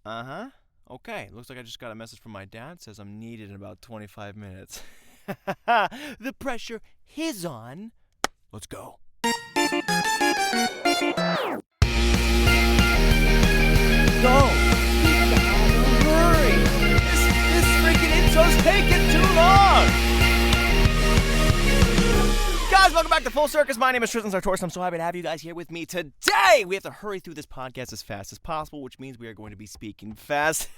Uh-huh. Okay, looks like I just got a message from my dad. Says I'm needed in about 25 minutes. The pressure is on. Let's go. Go! We gotta hurry! This freaking intro's taking too long! Guys, welcome back to Full Circus. My name is Tristan Sartoris. I'm so happy to have you guys here with me today. We have to hurry through this podcast as fast as possible, which means we are going to be speaking fast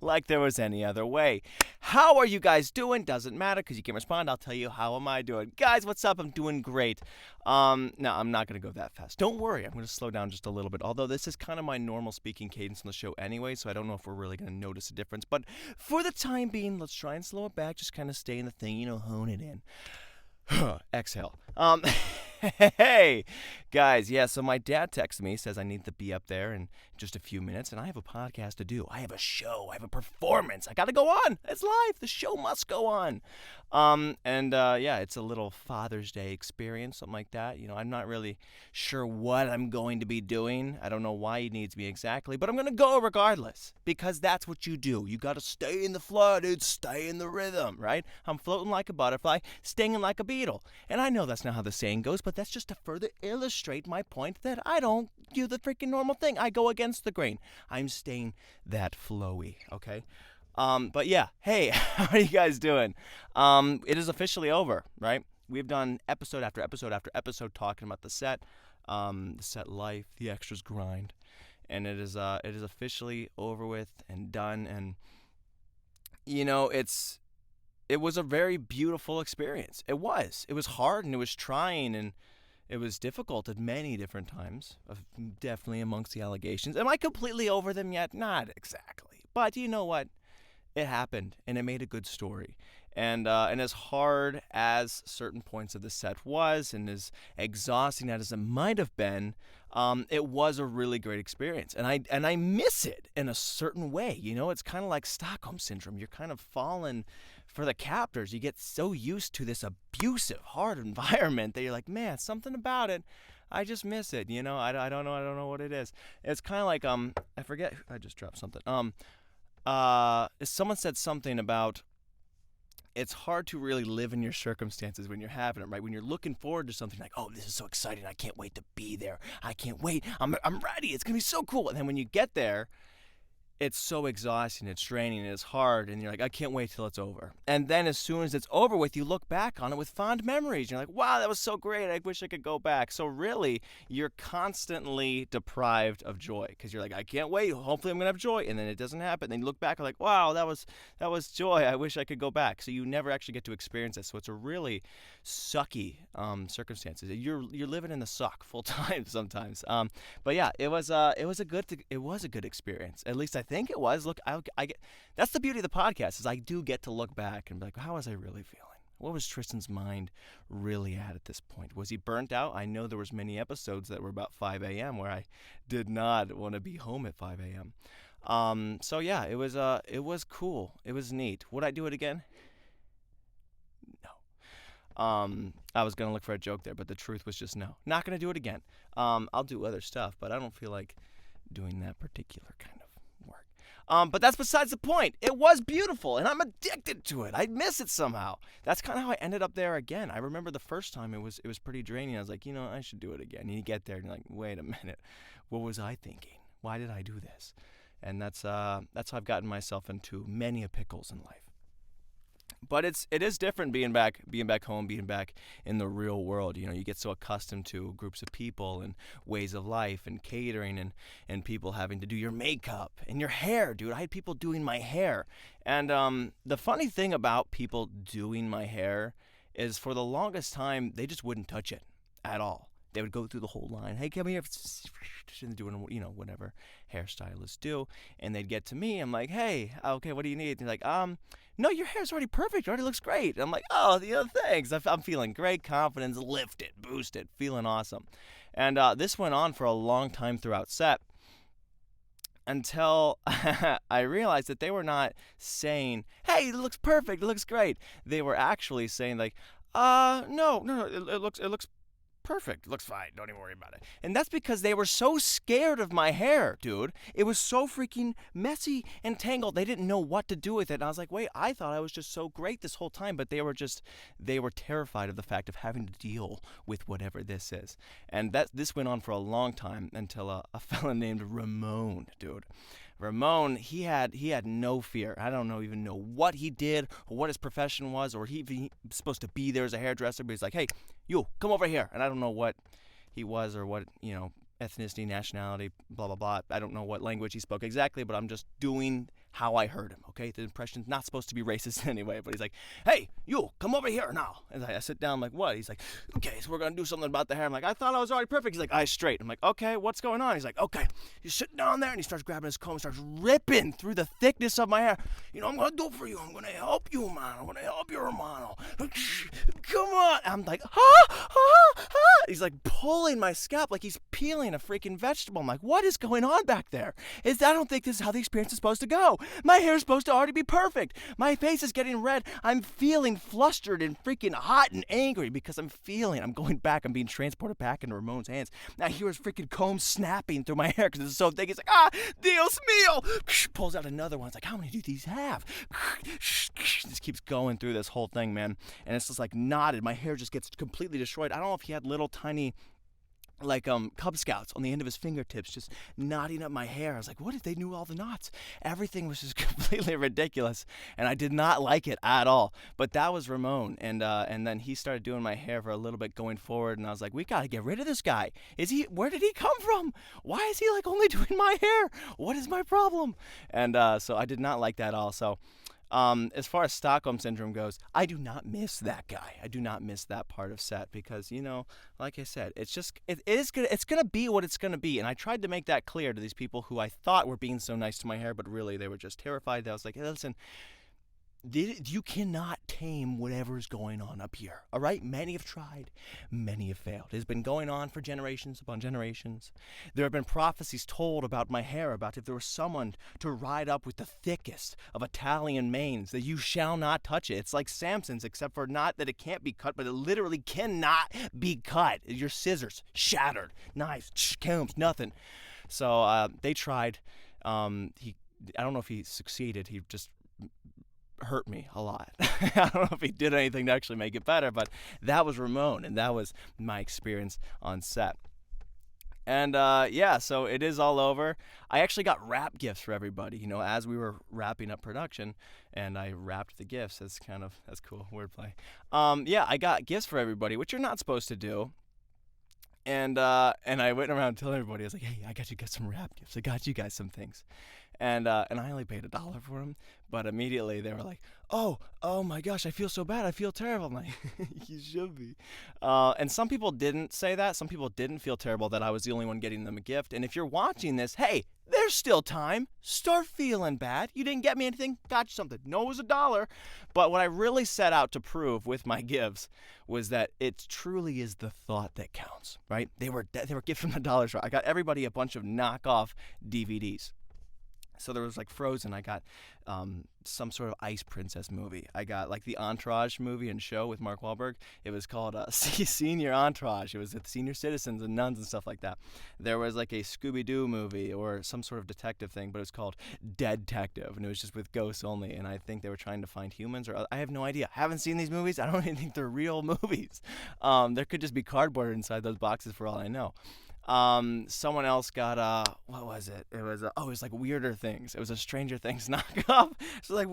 like there was any other way. How are you guys doing? Doesn't matter because you can respond. I'll tell you how am I doing. Guys, what's up? I'm doing great. No, I'm not going to go that fast. Don't worry. I'm going to slow down just a little bit. Although this is kind of my normal speaking cadence on the show anyway, so I don't know if we're really going to notice a difference. But for the time being, let's try and slow it back. Just kind of stay in the thing, hone it in. Exhale. Hey, guys, yeah, so my dad texted me, says I need to be up there in just a few minutes, and I have a podcast to do. I have a show. I have a performance. I got to go on. It's live. The show must go on. Yeah, it's a little Father's Day experience, something like that. I'm not really sure what I'm going to be doing. I don't know why he needs me exactly, but I'm going to go regardless because that's what you do. You got to stay in the flow, dude. Stay in the rhythm, right? I'm floating like a butterfly, stinging like a beetle. And I know that's not how the saying goes, but that's just to further illustrate my point that I don't do the freaking normal thing. I go against the grain. I'm staying that flowy, okay? But yeah, hey, how are you guys doing? It is officially over, right? We've done episode after episode after episode talking about the set life, the extras grind, and it is officially over with and done. And it was a very beautiful experience. It was hard and it was trying and it was difficult at many different times, definitely amongst the allegations. Am I completely over them yet? Not exactly. But you know what? It happened, and it made a good story. And as hard as certain points of the set was, and as exhausting as it might have been, it was a really great experience. And I miss it in a certain way. It's kind of like Stockholm Syndrome. You're kind of falling for the captors. You get so used to this abusive, hard environment that you're like, man, something about it. I just miss it. I don't know what it is. It's kind of like I forget. I just dropped something. Someone said something about it's hard to really live in your circumstances when you're having it, right? When you're looking forward to something like, oh, this is so exciting. I can't wait to be there. I can't wait. I'm ready. It's going to be so cool. And then when you get there, it's so exhausting, it's draining, it's hard, and you're like, I can't wait till it's over. And then as soon as it's over with, you look back on it with fond memories. You're like, wow, that was so great. I wish I could go back. So really, you're constantly deprived of joy because you're like, I can't wait. Hopefully I'm going to have joy. And then it doesn't happen. Then you look back and like, wow, that was joy. I wish I could go back. So you never actually get to experience it. So it's a really sucky circumstances. You're living in the suck full time sometimes. But yeah, it was a good experience. At least I think it was. Look, I get that's the beauty of the podcast is I do get to look back and be like, how was I really feeling? What was Tristan's mind really at this point? Was he burnt out? I know there was many episodes that were about 5 a.m. where I did not want to be home at 5 a.m. So yeah, it was cool. It was neat. Would I do it again? No. I was gonna look for a joke there, but the truth was just no. Not gonna do it again. I'll do other stuff, but I don't feel like doing that particular kind of work. But that's besides the point. It was beautiful, and I'm addicted to it. I miss it somehow. That's kind of how I ended up there again. I remember the first time it was pretty draining. I was like, I should do it again. And you get there, and you're like, wait a minute. What was I thinking? Why did I do this? And that's how I've gotten myself into many pickles in life. But it is different being back home, being back in the real world. You get so accustomed to groups of people and ways of life and catering and people having to do your makeup and your hair, dude. I had people doing my hair. And the funny thing about people doing my hair is for the longest time, they just wouldn't touch it at all. They would go through the whole line. Hey, come here. Doing, whatever hairstylists do. And they'd get to me. I'm like, hey, okay, what do you need? And they're like, no, your hair's already perfect. It already looks great. And I'm like, oh, thanks. I'm feeling great, confidence, lifted, boosted, feeling awesome. And this went on for a long time throughout set until I realized that they were not saying, hey, it looks perfect. It looks great. They were actually saying like, no, it looks perfect. It looks fine. Don't even worry about it. And that's because they were so scared of my hair, dude. It was so freaking messy and tangled. They didn't know what to do with it. And I was like, wait, I thought I was just so great this whole time. But they were terrified of the fact of having to deal with whatever this is. And this went on for a long time until a fella named Ramon, dude. Ramon, he had no fear. I don't even know what he did or what his profession was, or he was supposed to be there as a hairdresser, but he's like, hey, you, come over here. And I don't know what he was or what, ethnicity, nationality, blah, blah, blah. I don't know what language he spoke exactly, but I'm just doing how I heard him, okay? The impression's not supposed to be racist anyway, but he's like, hey, you, come over here now. And I sit down, I'm like, what? He's like, okay, so we're going to do something about the hair. I'm like, I thought I was already perfect. He's like, eyes straight. I'm like, okay, what's going on? He's like, okay, he's sitting down there, and he starts grabbing his comb, starts ripping through the thickness of my hair. I'm going to do it for you. I'm going to help you, man. I'm going to help you, Romano. Come on. I'm like, He's like pulling my scalp like he's peeling a freaking vegetable. I'm like, what is going on back there? I don't think this is how the experience is supposed to go. My hair is supposed to already be perfect. My face is getting red. I'm feeling flustered and freaking hot and angry because I'm going back. I'm being transported back into Ramon's hands. Now I hear his freaking comb snapping through my hair because it's so thick. He's like, Dios mío. Pulls out another one. It's like, how many do these have? Just keeps going through this whole thing, man. And it's just like knotted. My hair just gets completely destroyed. I don't know if he had little tiny Cub Scouts on the end of his fingertips just knotting up my hair. I was like, what if they knew all the knots? Everything was just completely ridiculous, and I did not like it at all. But that was Ramon, and then he started doing my hair for a little bit going forward, and I was like, we gotta get rid of this guy. Where did he come from? Why is he only doing my hair? What is my problem? And so I did not like that at all. So as far as Stockholm Syndrome goes, I do not miss that guy. I do not miss that part of set because, like I said, it's gonna be what it's gonna be. And I tried to make that clear to these people who I thought were being so nice to my hair, but really they were just terrified. I was like, hey, listen, you cannot tame whatever's going on up here, all right? Many have tried. Many have failed. It has been going on for generations upon generations. There have been prophecies told about my hair, about if there was someone to ride up with the thickest of Italian manes, that you shall not touch it. It's like Samson's, except for not that it can't be cut, but it literally cannot be cut. Your scissors, shattered. Knives, combs, nothing. So they tried. I don't know if he succeeded. He just hurt me a lot. I don't know if he did anything to actually make it better, but that was Ramon, and that was my experience on set. And so it is all over. I actually got wrap gifts for everybody, as we were wrapping up production, and I wrapped the gifts. That's cool wordplay. I got gifts for everybody, which you're not supposed to do. And I went around telling everybody, I was like, hey, I got you guys some wrap gifts. I got you guys some things. And I only paid $1 for them, but immediately they were like, oh my gosh, I feel so bad. I feel terrible. I'm like, you should be. And some people didn't say that. Some people didn't feel terrible that I was the only one getting them a gift. And if you're watching this, hey, there's still time. Start feeling bad. You didn't get me anything. Got you something. No, it was $1. But what I really set out to prove with my gifts was that it truly is the thought that counts, right? They were gifts from the dollar store. I got everybody a bunch of knockoff DVDs. So there was Frozen. I got some sort of ice princess movie. I got the Entourage movie and show with Mark Wahlberg. It was called Senior Entourage. It was with senior citizens and nuns and stuff like that. There was a Scooby-Doo movie or some sort of detective thing, but it was called Dead Detective, and it was just with ghosts only. And I think they were trying to find humans, or I have no idea. I haven't seen these movies. I don't even think they're real movies. There could just be cardboard inside those boxes for all I know. Someone else got what was it? It was Weirder Things. It was a Stranger Things knockoff. So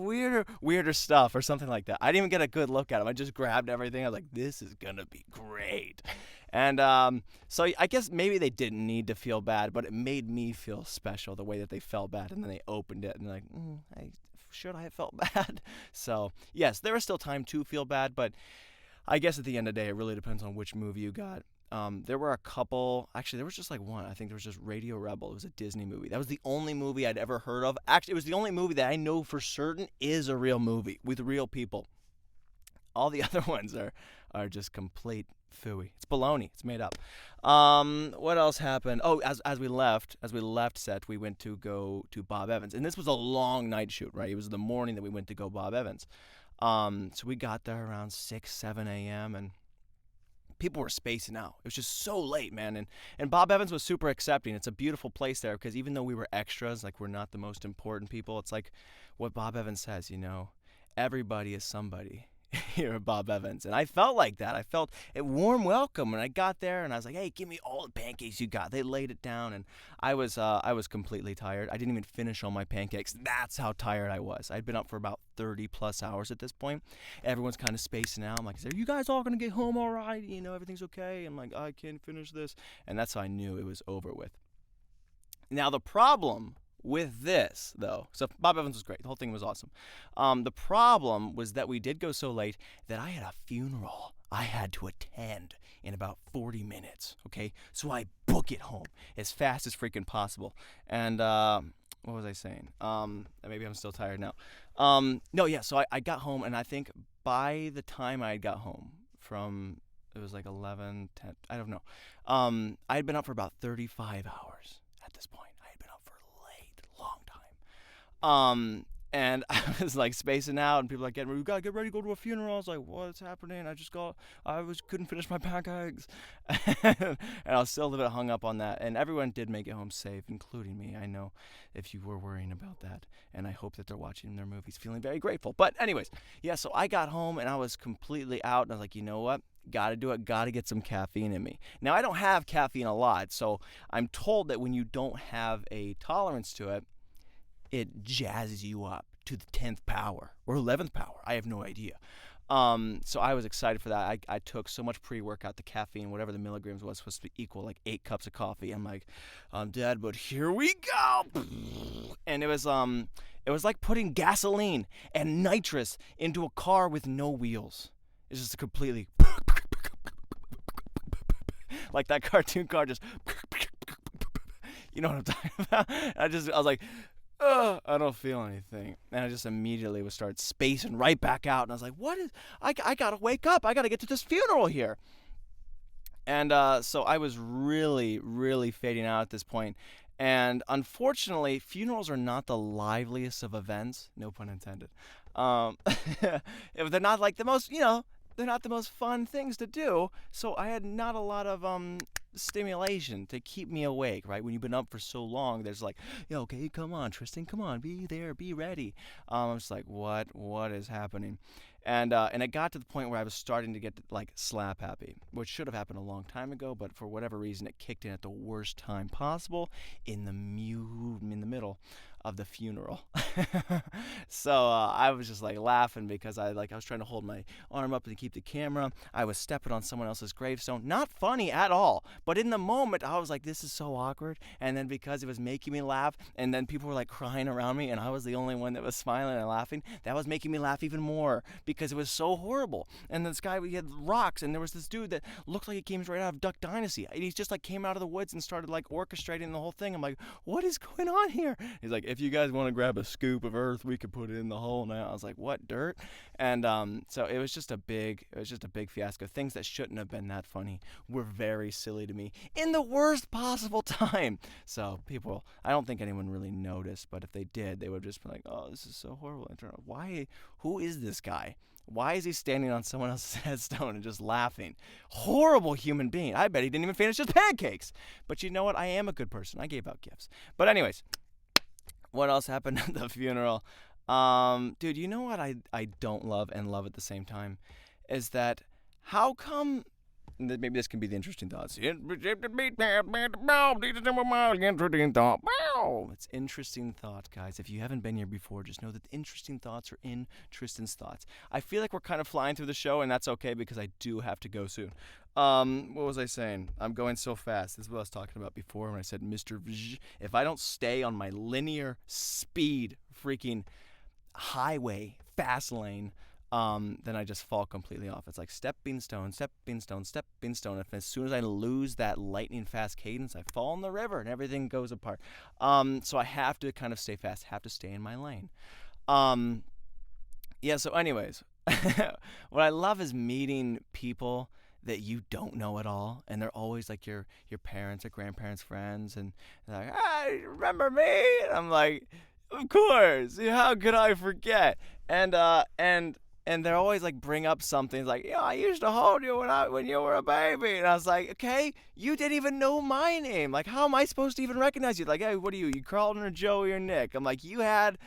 weirder stuff or something like that. I didn't even get a good look at them. I just grabbed everything. I was like, this is gonna be great. And so I guess maybe they didn't need to feel bad, but it made me feel special the way that they felt bad. And then they opened it and they're like, should I have felt bad? So yes, there is still time to feel bad, but I guess at the end of the day, it really depends on which movie you got. There were a couple. Actually, there was just one. I think there was just Radio Rebel. It was a Disney movie. That was the only movie I'd ever heard of. Actually, it was the only movie that I know for certain is a real movie with real people. All the other ones are just complete phooey. It's baloney. It's made up. What else happened? Oh, as we left set, we went to go to Bob Evans, and this was a long night shoot, right? It was the morning that we went to go Bob Evans. So we got there around 6, 7 a.m. and people were spacing out. It was just so late, man. And Bob Evans was super accepting. It's a beautiful place there because even though we were extras, like we're not the most important people, it's like what Bob Evans says, everybody is somebody here at Bob Evans. And I felt like that. I felt a warm welcome when I got there, and I was like, hey, give me all the pancakes you got. They laid it down, and I was completely tired. I didn't even finish all my pancakes. That's how tired I was. I'd been up for about 30 plus hours at this point. Everyone's kind of spacing out. I'm like, are you guys all going to get home all right? Everything's okay? I'm like, I can't finish this. And that's how I knew it was over with. Now, the problem with this, though, so Bob Evans was great. The whole thing was awesome. The problem was that we did go so late that I had a funeral I had to attend in about 40 minutes, okay? So I book it home as fast as freaking possible. And what was I saying? Maybe I'm still tired now. So I got home, and I think by the time I got home it was like 11, 10, I don't know. I had been up for about 35 hours at this point. And I was like spacing out, and people were like, we gotta get ready to go to a funeral. I was like, what's happening? Couldn't finish my pancakes. And I was still a little bit hung up on that. And everyone did make it home safe, including me. I know if you were worrying about that. And I hope that they're watching their movies, feeling very grateful. But anyways, so I got home, and I was completely out. And I was like, you know what? Gotta do it. Gotta get some caffeine in me. Now, I don't have caffeine a lot. So I'm told that when you don't have a tolerance to it, it jazzes you up to the 10th power or 11th power. I have no idea. So I was excited for that. I took so much pre-workout, the caffeine, whatever the milligrams was supposed to equal like 8 cups of coffee. I'm like, I'm dead, but here we go. And it was like putting gasoline and nitrous into a car with no wheels. It's just a completely like that cartoon car just you know what I'm talking about? I was like, I don't feel anything. And I just immediately would start spacing right back out. And I was like, I got to wake up. I got to get to this funeral here. And so I was really, really fading out at this point. And unfortunately, funerals are not the liveliest of events. No pun intended. They're not like the most, they're not the most fun things to do. So I had not a lot of stimulation to keep me awake, right? When you've been up for so long, there's like, okay, come on, Tristan, come on, be there, be ready. I'm just like, what is happening? And it got to the point where I was starting to get like slap happy, which should have happened a long time ago, but for whatever reason, it kicked in at the worst time possible in the middle of the funeral. So I was just like laughing because I was trying to hold my arm up to keep the camera. I was stepping on someone else's gravestone. Not funny at all, but in the moment I was like, this is so awkward. And then because it was making me laugh, and then people were like crying around me, and I was the only one that was smiling and laughing, that was making me laugh even more because it was so horrible. And this guy, we had rocks, and there was this dude that looked like he came right out of Duck Dynasty. And he just like came out of the woods and started like orchestrating the whole thing. I'm like, what is going on here? He's like, if you guys want to grab a scoop of earth, we could put it in the hole now. I was like, what, dirt? And so it was just a big fiasco. Things that shouldn't have been that funny were very silly to me in the worst possible time. So people, I don't think anyone really noticed, but if they did, they would just be like, oh, this is so horrible. And turn out, who is this guy? Why is he standing on someone else's headstone and just laughing? Horrible human being. I bet he didn't even finish his pancakes. But you know what? I am a good person. I gave out gifts. But anyways, what else happened at the funeral? Dude, you know what I don't love and love at the same time? Is that how come... Maybe this can be the interesting thoughts. It's interesting thought, guys. If you haven't been here before, just know that the interesting thoughts are in Tristan's thoughts. I feel like we're kind of flying through the show, and that's okay because I do have to go soon. What was I saying? I'm going so fast. This is what I was talking about before when I said Mr. Vj. If I don't stay on my linear speed freaking highway, fast lane, then I just fall completely off. It's like stepping stone, stepping stone, stepping stone. If as soon as I lose that lightning fast cadence, I fall in the river and everything goes apart. So I have to kind of stay fast, have to stay in my lane. So anyways, what I love is meeting people that you don't know at all, and they're always like your parents or grandparents' friends, and they're like, hey, remember me? And I'm like, of course, how could I forget? And and they're always like bring up something like, yeah, I used to hold you when you were a baby, and I was like, okay, you didn't even know my name. Like, how am I supposed to even recognize you? Like, hey, what are you? You Carlton or Joey or Nick? I'm like, you had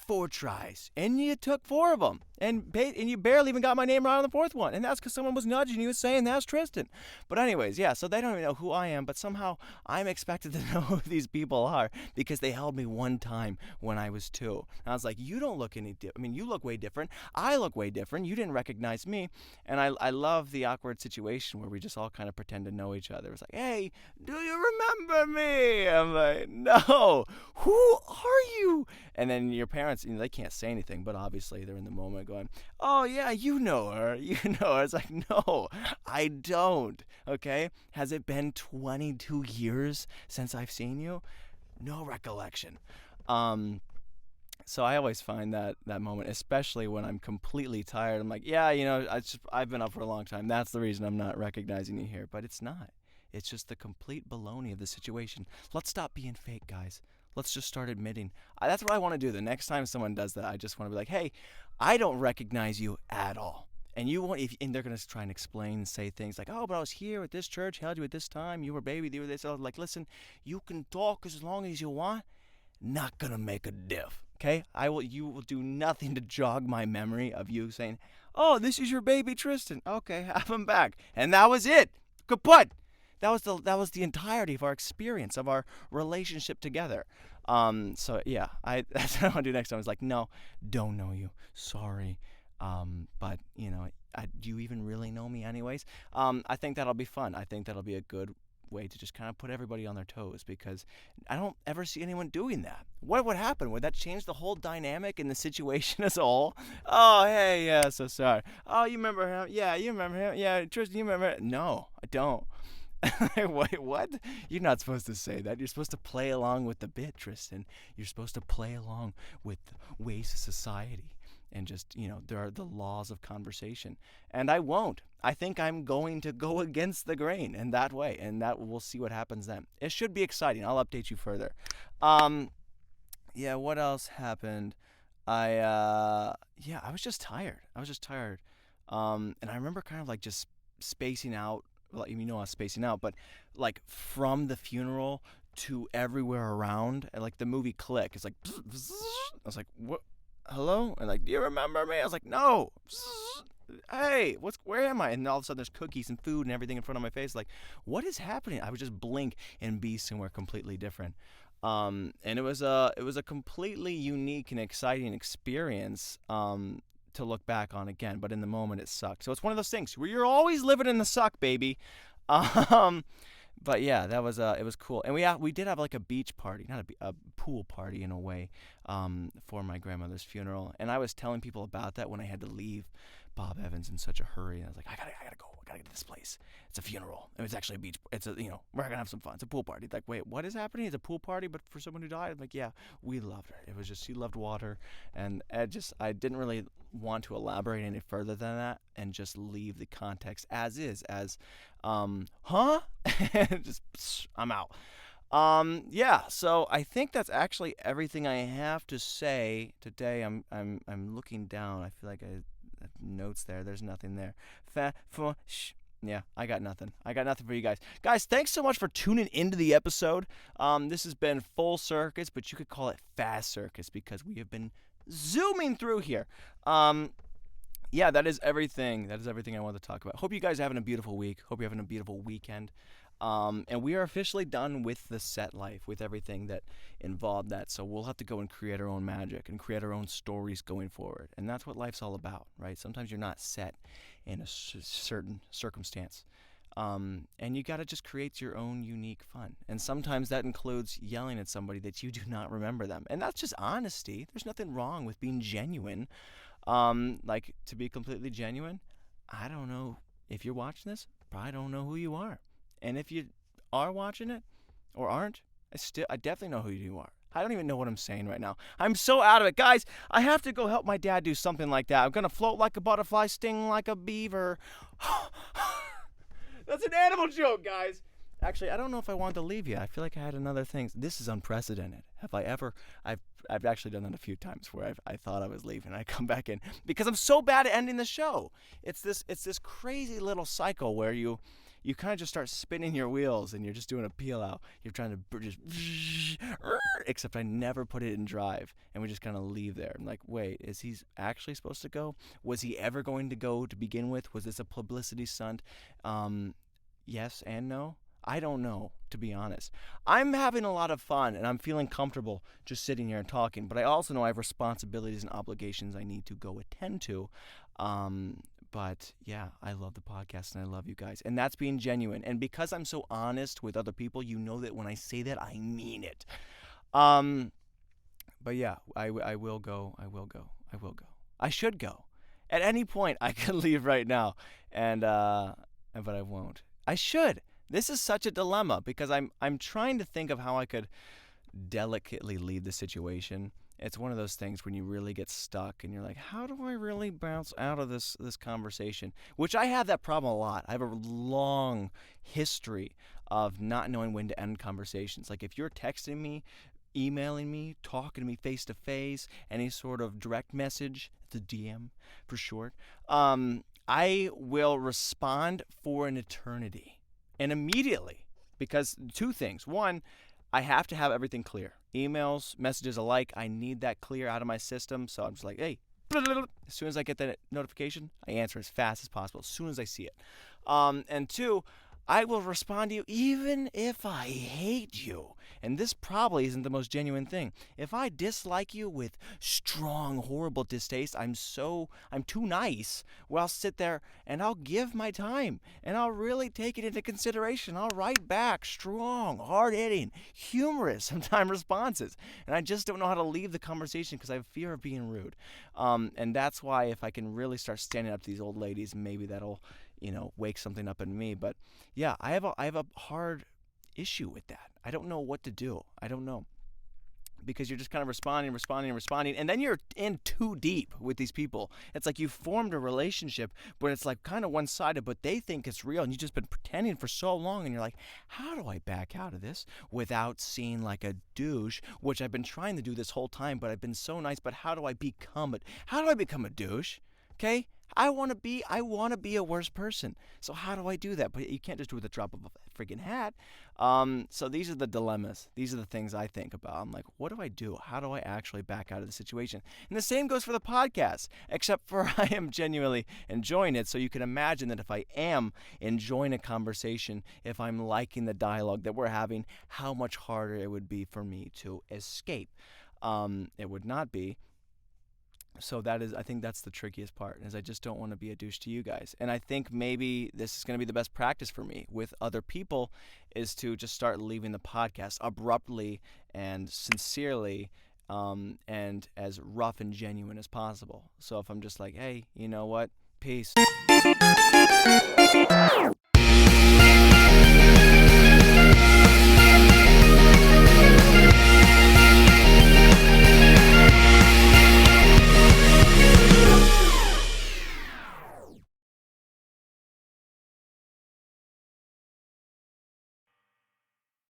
4 tries, and you took 4 of them, and you barely even got my name right on the 4th one, and that's because someone was nudging you and saying that's Tristan. But anyways, yeah, so they don't even know who I am, but somehow I'm expected to know who these people are because they held me one time when I was 2. And I was like, you don't look any different. I mean, you look way different. I look way different. You didn't recognize me. And I love the awkward situation where we just all kind of pretend to know each other. It's like, hey, do you remember me? I'm like, no, who are you? And then your parents, they can't say anything, but obviously they're in the moment going, oh, yeah, you know her. You know her. It's like, no, I don't. Okay? Has it been 22 years since I've seen you? No recollection. So I always find that moment, especially when I'm completely tired. I'm like, yeah, I've been up for a long time. That's the reason I'm not recognizing you here. But it's not. It's just the complete baloney of the situation. Let's stop being fake, guys. Let's just start admitting. That's what I want to do. The next time someone does that, I just want to be like, hey, I don't recognize you at all. And you won't, and they're going to try and explain and say things like, oh, but I was here at this church, held you at this time, you were a baby, you were this. I was like, listen, you can talk as long as you want. Not going to make a diff. Okay? You will do nothing to jog my memory of you saying, oh, this is your baby Tristan. Okay, have him back. And that was it. Kaput. That was the entirety of our experience, of our relationship together. So yeah, that's what I want to do next time. It's like, no, don't know you. Sorry. But do you even really know me anyways? I think that'll be fun. I think that'll be a good way to just kind of put everybody on their toes, because I don't ever see anyone doing that. What would happen? Would that change the whole dynamic in the situation as a whole? Oh, hey, yeah, so sorry. Oh, you remember him? Yeah, you remember him? Yeah, Tristan, you remember him? No, I don't. Wait, what? You're not supposed to say that. You're supposed to play along with the bit, Tristan. You're supposed to play along with the ways of society. And just, there are the laws of conversation. And I won't. I think I'm going to go against the grain in that way. And we'll see what happens then. It should be exciting. I'll update you further. Yeah, what else happened? I was just tired. And I remember kind of like just spacing out. Well, I was spacing out, but like from the funeral to everywhere around, and like the movie Click, it's like, I was like, what? Hello? And like, do you remember me? I was like, no. Hey, where am I? And all of a sudden there's cookies and food and everything in front of my face. Like, what is happening? I would just blink and be somewhere completely different. And it was a completely unique and exciting experience to look back on again, but in the moment it sucked. So it's one of those things where you're always living in the suck, baby. But yeah, it was cool. And we did have like a beach party, not a pool party in a way, for my grandmother's funeral. And I was telling people about that when I had to leave Bob Evans in such a hurry. And I was like, I gotta go. I gotta get to this place. It's a funeral. And it's actually a beach. It's we're gonna have some fun. It's a pool party. Like, wait, what is happening? It's a pool party, but for someone who died? I'm like, yeah, we loved her. It was just, she loved water. And I didn't really want to elaborate any further than that and just leave the context as is, huh? Just, I'm out. Yeah, so I think that's actually everything I have to say today. I'm looking down. I feel like I notes there. There's nothing there. Yeah, I got nothing. For you guys. Guys, thanks so much for tuning into the episode. This has been Full Circus, but you could call it Fast Circus because we have been zooming through here. Yeah, that is everything. I wanted to talk about. Hope you guys are having a beautiful week. Hope you're having a beautiful weekend. And we are officially done with the set life, with everything that involved that. So we'll have to go and create our own magic and create our own stories going forward. And that's what life's all about, right? Sometimes you're not set in a certain circumstance. And you got to just create your own unique fun. And sometimes that includes yelling at somebody that you do not remember them. And that's just honesty. There's nothing wrong with being genuine. Like, to be completely genuine, I don't know if you're watching this, probably don't know who you are. And if you are watching it or aren't, I definitely know who you are. I don't even know what I'm saying right now. I'm so out of it. Guys, I have to go help my dad do something like that. I'm going to float like a butterfly, sting like a beaver. That's an animal joke, guys. Actually, I don't know if I wanted to leave yet. I feel like I had another thing. This is unprecedented. Have I ever? I've actually done that a few times where I thought I was leaving. I come back in because I'm so bad at ending the show. It's this crazy little cycle where you kind of just start spinning your wheels and you're just doing a peel out. You're trying to just, except I never put it in drive, and we just kind of leave there. I'm like, wait, is he actually supposed to go? Was he ever going to go to begin with? Was this a publicity stunt? Yes and no. I don't know, to be honest. I'm having a lot of fun, and I'm feeling comfortable just sitting here and talking, but I also know I have responsibilities and obligations I need to go attend to. But yeah, I love the podcast and I love you guys. And that's being genuine. And because I'm so honest with other people, you know that when I say that, I mean it. But yeah, I will go. I will go. I will go. I should go. At any point, I could leave right now. But I won't. I should. This is such a dilemma because I'm trying to think of how I could delicately leave the situation. It's one of those things when you really get stuck and you're like, how do I really bounce out of this conversation? Which I have that problem a lot. I have a long history of not knowing when to end conversations. Like if you're texting me, emailing me, talking to me face to face, any sort of direct message, it's a DM for short, I will respond for an eternity and immediately, because two things. One, I have to have everything clear. Emails, messages alike, I need that clear out of my system. So I'm just like, hey, as soon as I get that notification, I answer as fast as possible, as soon as I see it. And two, I will respond to you even if I hate you. And this probably isn't the most genuine thing. If I dislike you with strong, horrible distaste, I'm too nice. Well, I'll sit there and I'll give my time and I'll really take it into consideration. I'll write back strong, hard-hitting, humorous sometimes responses. And I just don't know how to leave the conversation because I have fear of being rude. And that's why if I can really start standing up to these old ladies, maybe that'll wake something up in me. But yeah, I have a hard issue with that. I don't know what to do. I don't know. Because you're just kind of responding, and then you're in too deep with these people. It's like you've formed a relationship, but it's like kind of one-sided, but they think it's real, and you've just been pretending for so long, and you're like, how do I back out of this without seeming like a douche, which I've been trying to do this whole time, but I've been so nice, but how do I become a douche? Okay? I want to be a worse person. So how do I do that? But you can't just do it with a drop of a freaking hat. So these are the dilemmas. These are the things I think about. I'm like, what do I do? How do I actually back out of the situation? And the same goes for the podcast, except for I am genuinely enjoying it. So you can imagine that if I am enjoying a conversation, if I'm liking the dialogue that we're having, how much harder it would be for me to escape. It would not be. So I think that's the trickiest part, is I just don't want to be a douche to you guys. And I think maybe this is going to be the best practice for me with other people, is to just start leaving the podcast abruptly and sincerely, and as rough and genuine as possible. So if I'm just like, hey, you know what? Peace.